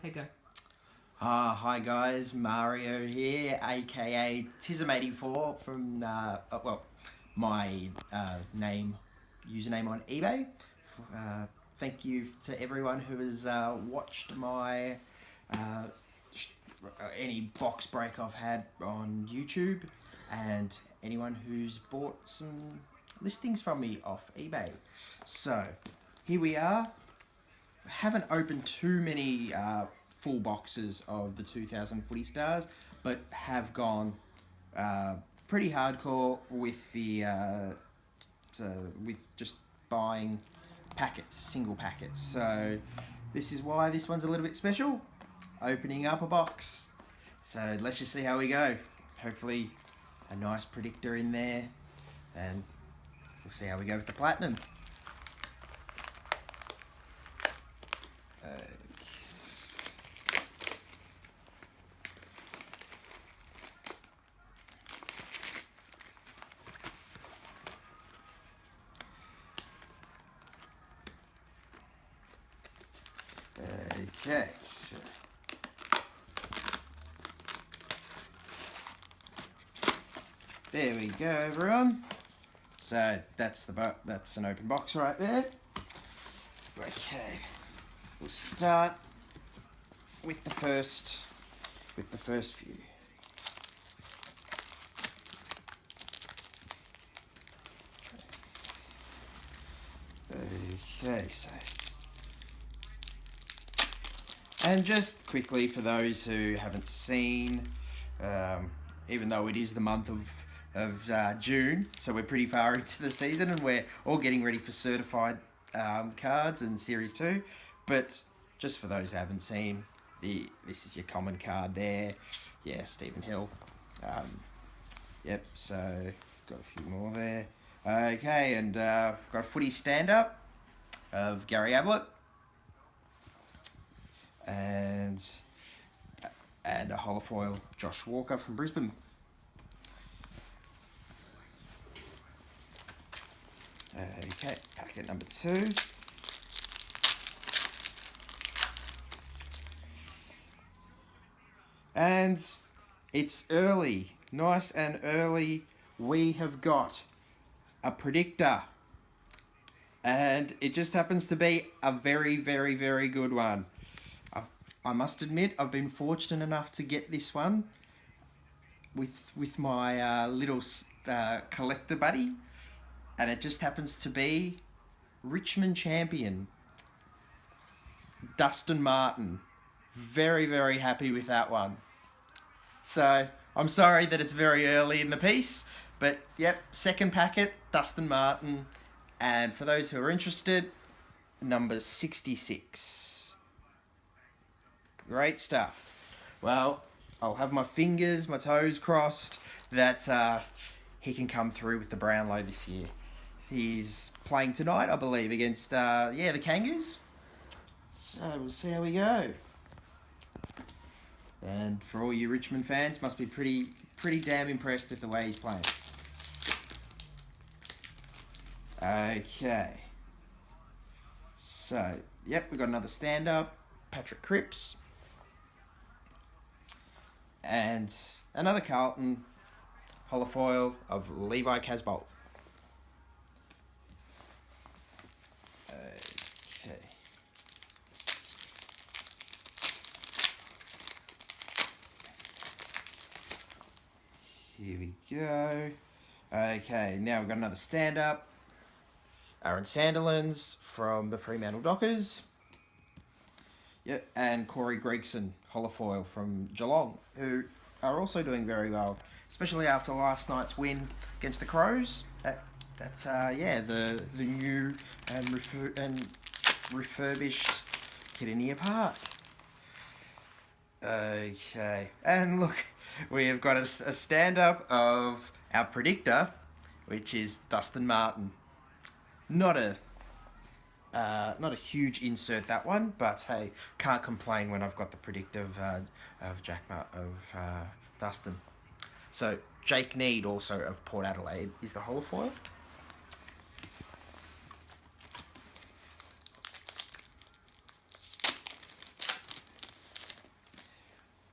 Okay, go. Hi guys, Mario here, aka Tism84 from, my username on eBay. Thank you to everyone who has watched my uh, any box break I've had on YouTube, and anyone who's bought some listings from me off eBay. So, here we are. Haven't opened too many full boxes of the 2000 Footy Stars, but have gone pretty hardcore with the with just buying packets, single packets. So this is why this one's a little bit special. Opening up a box. So let's just see how we go. Hopefully a nice predictor in there, and we'll see how we go with the platinum. Okay, so there we go, everyone. So that's an open box right there. Okay, we'll start with the first few. Okay, so. And just quickly, for those who haven't seen, even though it is the month of June, so we're pretty far into the season and we're all getting ready for certified cards and Series 2. But just for those who haven't seen, this is your common card there. Yeah, Stephen Hill. Yep, so got a few more there. Okay, and got a footy stand-up of Gary Ablett. And a holofoil Josh Walker from Brisbane. Okay, packet number 2. And it's early, nice and early. We have got a predictor, and it just happens to be a very, very, very good one. I must admit, I've been fortunate enough to get this one with my little collector buddy, and it just happens to be Richmond champion Dustin Martin. Very, very happy with that one. So I'm sorry that it's very early in the piece, but yep, second packet, Dustin Martin, and for those who are interested, number 66. Great stuff. Well, I'll have my toes crossed that he can come through with the Brownlow this year. He's playing tonight, I believe, against the Kangas. So we'll see how we go. And for all you Richmond fans, must be pretty damn impressed with the way he's playing. Okay. So, yep, we've got another stand-up, Patrick Cripps. And another Carlton holofoil of Levi Casbolt. Okay. Here we go. Okay, now we've got another stand-up. Aaron Sandilands from the Fremantle Dockers. Yep, and Corey Gregson, holofoil from Geelong, who are also doing very well, especially after last night's win against the Crows. That's the new and refurbished Kidinia Park. Okay, and look, we have got a stand-up of our predictor, which is Dustin Martin. Not a huge insert, that one, but hey, can't complain when I've got the predictor of Dustin. So Jake Need, also of Port Adelaide, is the holofoil.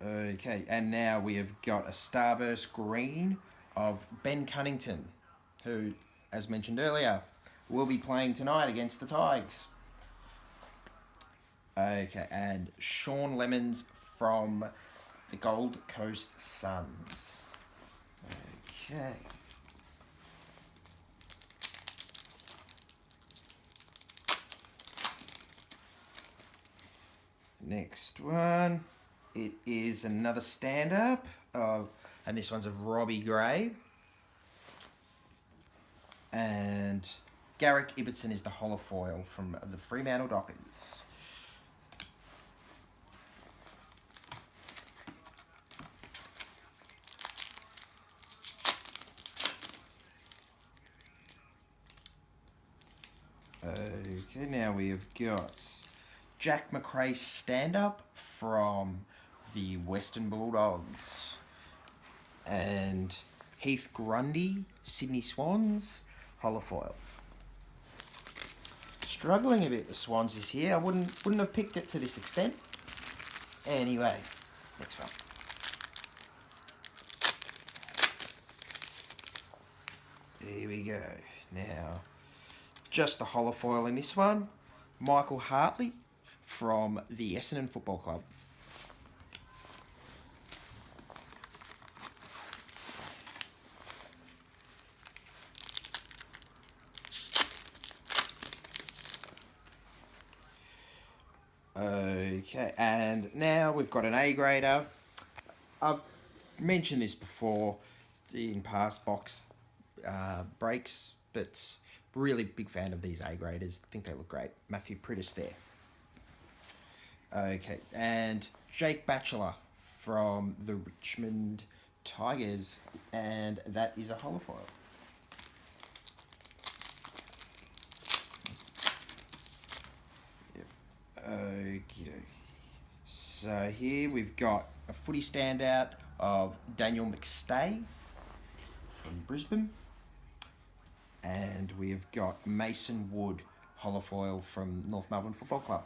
Okay, and now we have got a Starburst Green of Ben Cunnington, who, as mentioned earlier, will be playing tonight against the Tigers. Okay, and Sean Lemons from the Gold Coast Suns. Okay. Next one, it is another stand-up, and this one's of Robbie Gray. And Garrick Ibbotson is the holofoil from the Fremantle Dockers. Okay, now we have got Jack McRae's stand-up from the Western Bulldogs. And Heath Grundy, Sydney Swans, holofoil. Struggling a bit, the Swans this year. I wouldn't have picked it to this extent. Anyway, next one. Here we go. Now, just the holofoil in this one. Michael Hartley from the Essendon Football Club. Okay, and now we've got an A-grader. I've mentioned this before in past box breaks, but really big fan of these A-graders. I think they look great. Matthew Prittis there. Okay, and Jake Batchelor from the Richmond Tigers, and that is a holofoil. Okay, so here we've got a footy standout of Daniel McStay from Brisbane, and we've got Mason Wood holofoil from North Melbourne Football Club.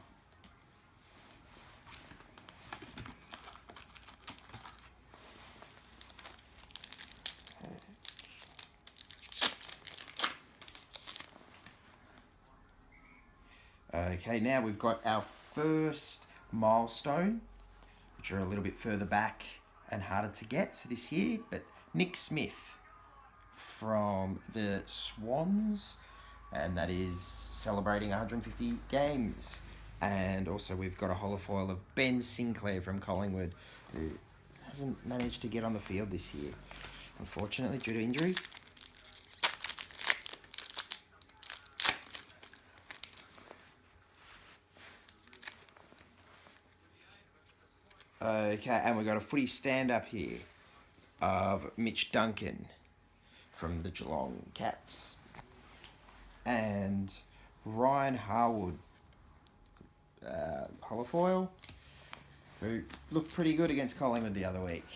Okay, now we've got our first milestone, which are a little bit further back and harder to get this year, but Nick Smith from the Swans, and that is celebrating 150 games. And also we've got a holofoil of Ben Sinclair from Collingwood, who hasn't managed to get on the field this year, unfortunately, due to injury. Okay, and we've got a footy stand-up here of Mitch Duncan from the Geelong Cats. And Ryan Harwood, holofoil, who looked pretty good against Collingwood the other week.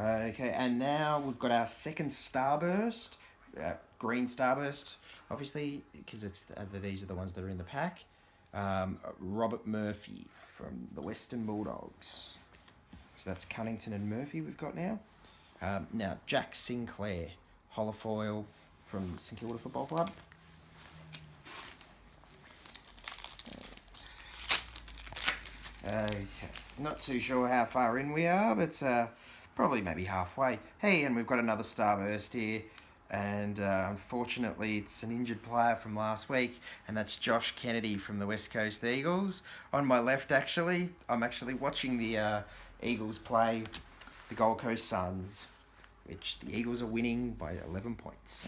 Okay, and now we've got our second Starburst, green Starburst, obviously, because these are the ones that are in the pack. Robert Murphy from the Western Bulldogs. So that's Cunnington and Murphy we've got now. Now, Jack Sinclair, holofoil from St Kilda Football Club. Okay, not too sure how far in we are, but probably maybe halfway. Hey, and we've got another Starburst here, and unfortunately it's an injured player from last week, and that's Josh Kennedy from the West Coast Eagles. On my left, actually, I'm actually watching the Eagles play the Gold Coast Suns, which the Eagles are winning by 11 points.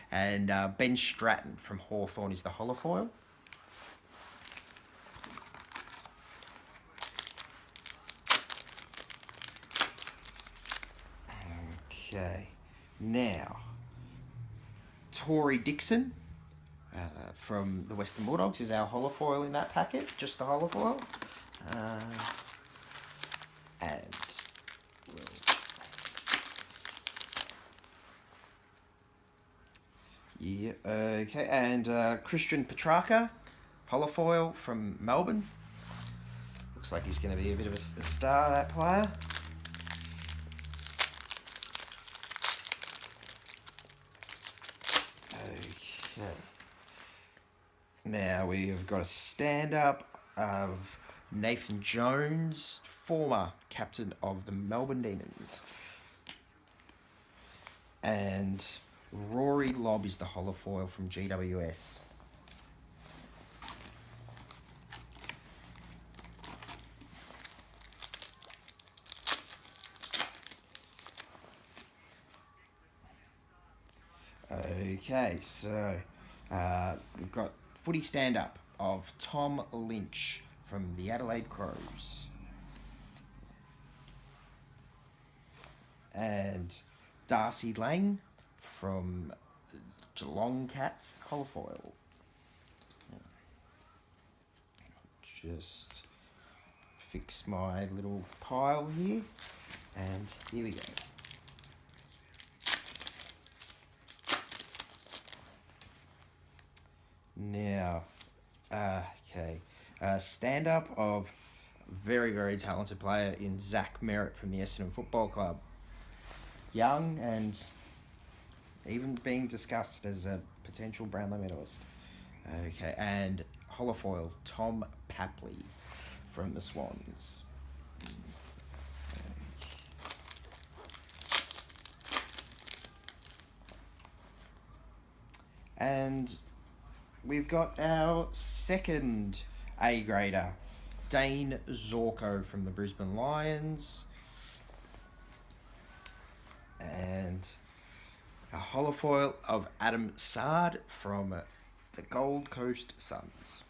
And Ben Stratton from Hawthorn is the holofoil. Okay, now, Tory Dixon from the Western Bulldogs is our holofoil in that packet, just the holofoil. And Yeah, okay, and Christian Petrarca, holofoil from Melbourne. Looks like he's going to be a bit of a star, that player. Okay. Now we have got a stand-up of Nathan Jones, former captain of the Melbourne Demons. And Rory Lobb is the holofoil from GWS. Okay, so we've got footy stand-up of Tom Lynch from the Adelaide Crows. And Darcy Lang from Geelong Cats, holofoil. Just fix my little pile here, and here we go. Now, okay, stand-up of very, very talented player in Zach Merritt from the Essendon Football Club. Young and even being discussed as a potential Brownlow medalist. Okay, and holofoil, Tom Papley from the Swans. And we've got our second A-grader, Dane Zorko from the Brisbane Lions. And a holofoil of Adam Sard from the Gold Coast Suns.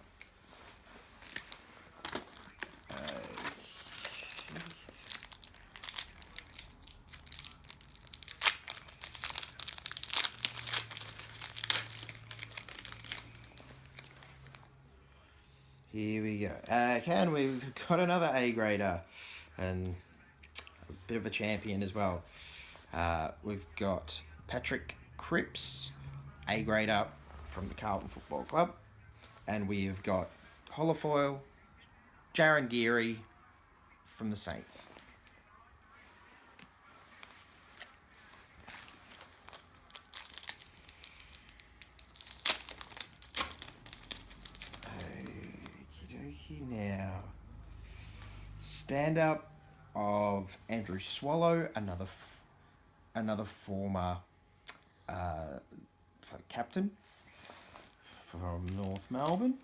Here we go. And we've got another A-grader and a bit of a champion as well. We've got Patrick Cripps, A-grader from the Carlton Football Club. And we've got holofoil, Jaron Geary from the Saints. Now, stand up of Andrew Swallow, another former captain from North Melbourne.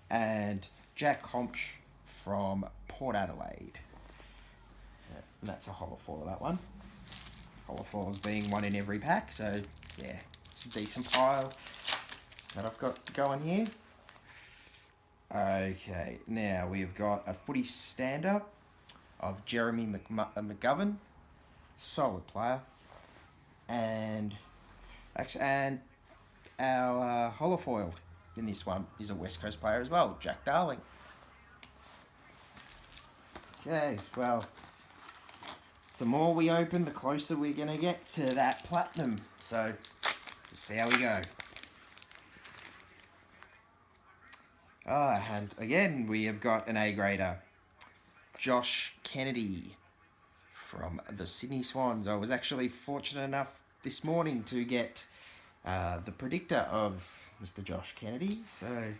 And Jack Hompsch from Port Adelaide. And that's a holofoil, that one. Holofoils being one in every pack, so yeah, it's a decent pile that I've got going here. Okay, now we've got a footy stand-up of Jeremy McGovern, solid player, and our holofoil in this one is a West Coast player as well, Jack Darling. Okay, well, the more we open, the closer we're going to get to that platinum, so we'll see how we go. And again, we have got an A-grader, Josh Kennedy from the Sydney Swans. I was actually fortunate enough this morning to get the predictor of Mr. Josh Kennedy, so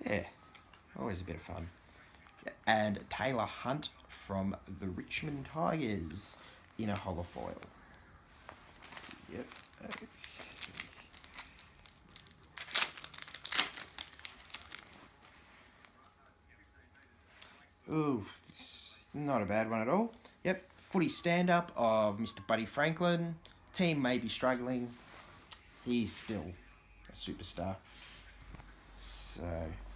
yeah, always a bit of fun. And Taylor Hunt from the Richmond Tigers in a holofoil. Yep. Ooh, it's not a bad one at all. Yep, footy stand-up of Mr. Buddy Franklin. Team may be struggling. He's still a superstar. So,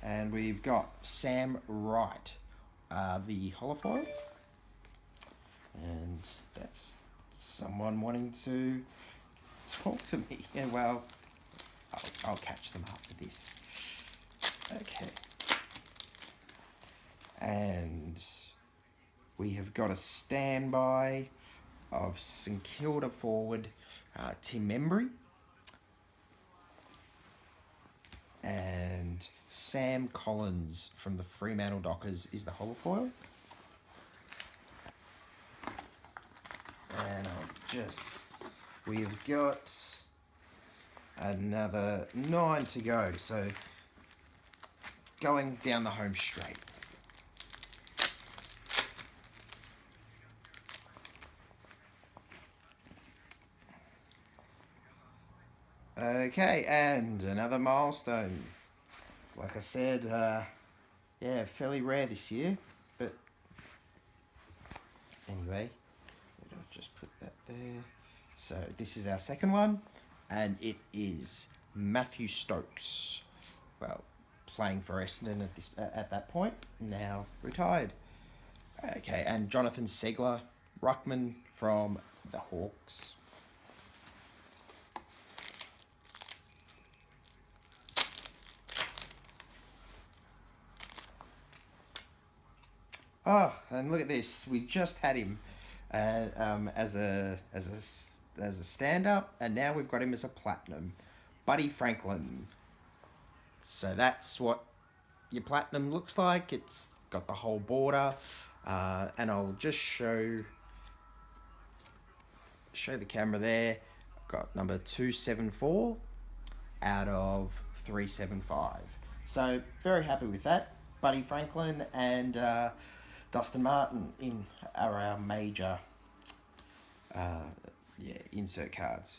and we've got Sam Wright, the holofoil. And that's someone wanting to talk to me. Yeah, well, I'll catch them after this. Okay. And we have got a standby of St Kilda forward Tim Membry. And Sam Collins from the Fremantle Dockers is the holofoil. And we've got another 9 to go, so going down the home straight. Okay, and another milestone. Like I said, yeah, fairly rare this year, but anyway, I'll just put that there. So this is our second one, and it is Matthew Stokes. Well, playing for Essendon at that point, now retired. Okay, and Jonathan Segler, ruckman from the Hawks. Oh, and look at this. We just had him as a stand-up, and now we've got him as a platinum. Buddy Franklin. So that's what your platinum looks like. It's got the whole border. And I'll just show the camera there. I've got number 274 out of 375. So very happy with that. Buddy Franklin and Dustin Martin are our major insert cards.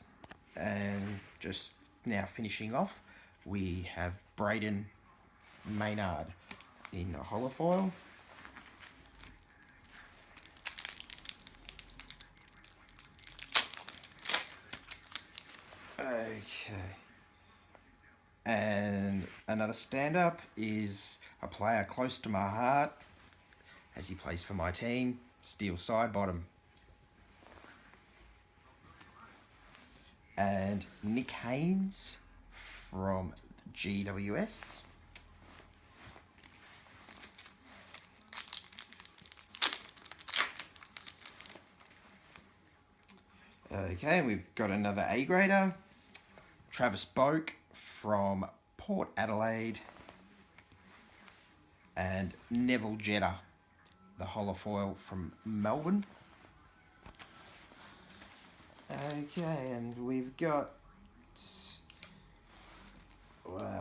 And just now finishing off, we have Braden Maynard in a holofoil. Okay. And another stand-up is a player close to my heart, as he plays for my team, Steel Sidebottom. And Nick Haynes from GWS. Okay, we've got another A grader, Travis Boak from Port Adelaide, and Neville Jetta, the holofoil from Melbourne. Okay, and we've got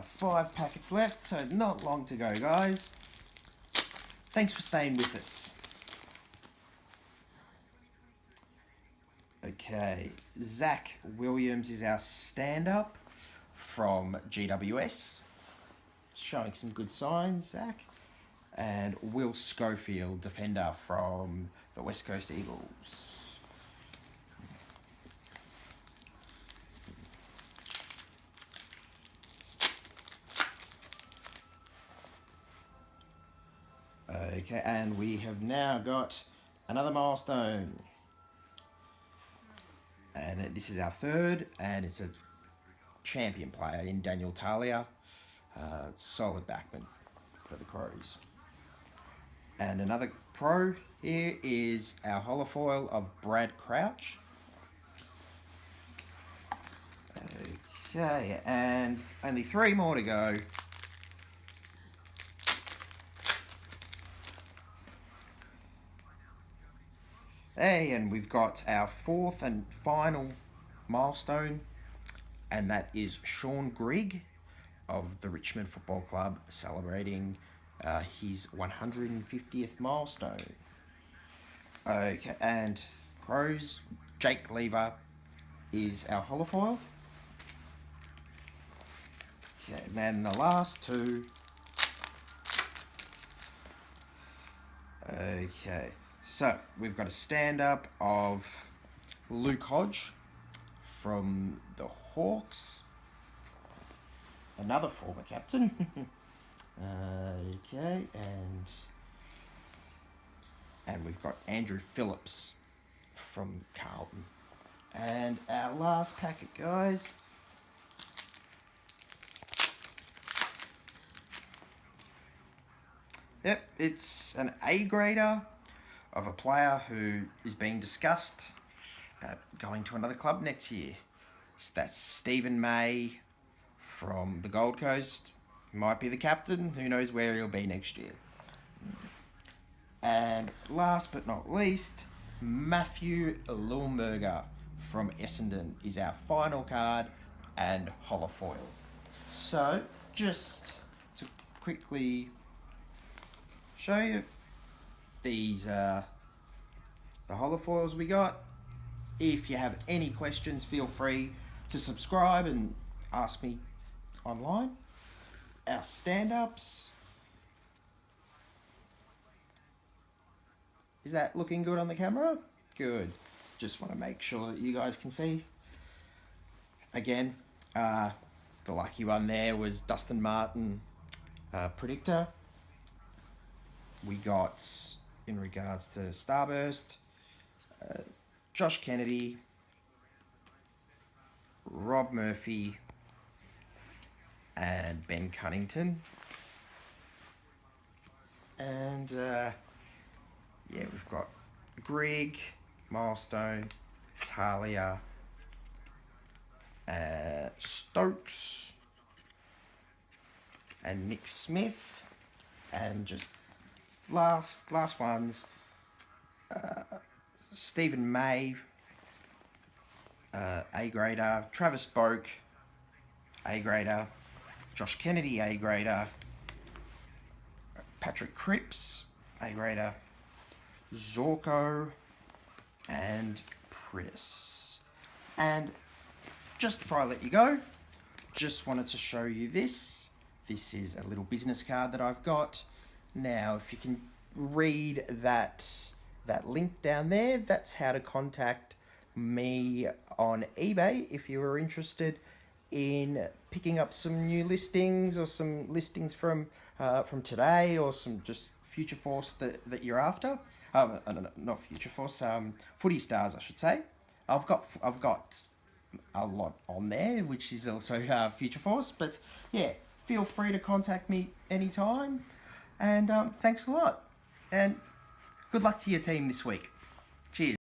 5 packets left, so not long to go, guys. Thanks for staying with us. Okay, Zach Williams is our stand-up from GWS. Showing some good signs, Zach. And Will Schofield, defender from the West Coast Eagles. Okay, and we have now got another milestone. And this is our third, and it's a champion player in Daniel Talia. Solid backman for the Crows. And another pro here is our holofoil of Brad Crouch. Okay, and only 3 more to go. Hey, and we've got our 4th and final milestone, and that is Sean Grigg of the Richmond Football Club, celebrating his 150th milestone. Okay, and Crows, Jake Lever is our holofoil. Okay, and then the last 2. Okay, so we've got a stand-up of Luke Hodge from the Hawks, another former captain. Okay, and we've got Andrew Phillips from Carlton. And our last packet, guys. Yep, it's an A grader of a player who is being discussed going to another club next year. So that's Stephen May from the Gold Coast. Might be the captain. Who knows where he'll be next year. And last but not least, Matthew Lillenberger from Essendon is our final card and holofoil. So, just to quickly show you, these are the holofoils we got. If you have any questions, feel free to subscribe and ask me online. Our stand-ups. Is that looking good on the camera? Good. Just want to make sure that you guys can see. Again, the lucky one there was Dustin Martin, Predictor. We got, in regards to Starburst, Josh Kennedy, Rob Murphy, and Ben Cunnington. And yeah, we've got Greg, Milestone, Talia, Stokes, and Nick Smith. And just last ones, Stephen May, A grader, Travis Boak, A grader, Josh Kennedy, A grader, Patrick Cripps, A grader, Zorko, and Pritis. And just before I let you go, just wanted to show you this. This is a little business card that I've got. Now, if you can read that link down there, that's how to contact me on eBay if you were interested in picking up some new listings or some listings from today, or some just Future Force that you're after. No, not Future Force. Footy Stars, I should say. I've got a lot on there, which is also Future Force. But yeah, feel free to contact me anytime. And thanks a lot. And good luck to your team this week. Cheers.